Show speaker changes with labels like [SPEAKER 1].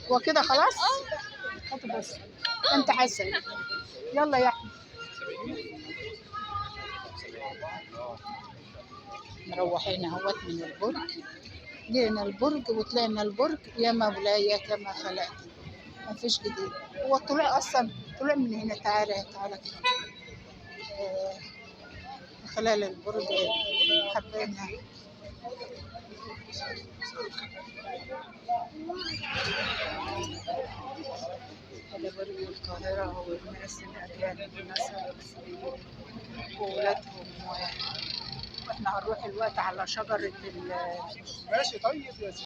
[SPEAKER 1] وكده خلاص. بس انت حاسه. يلا يا احمد. مروحين اهوت من البرج. جينا البرج وطلعنا البرج. يا مولاي كما خلقت، ما فيش جديد. هو طلع اصلا طلع من هنا. تعالى تعالى كده. خلال البرج حبينا. هذا برج القاهرة والناس الأجانب والناس المصريين وولادهم واحنا هنروح الوقت على شجرة
[SPEAKER 2] ماشي طيب.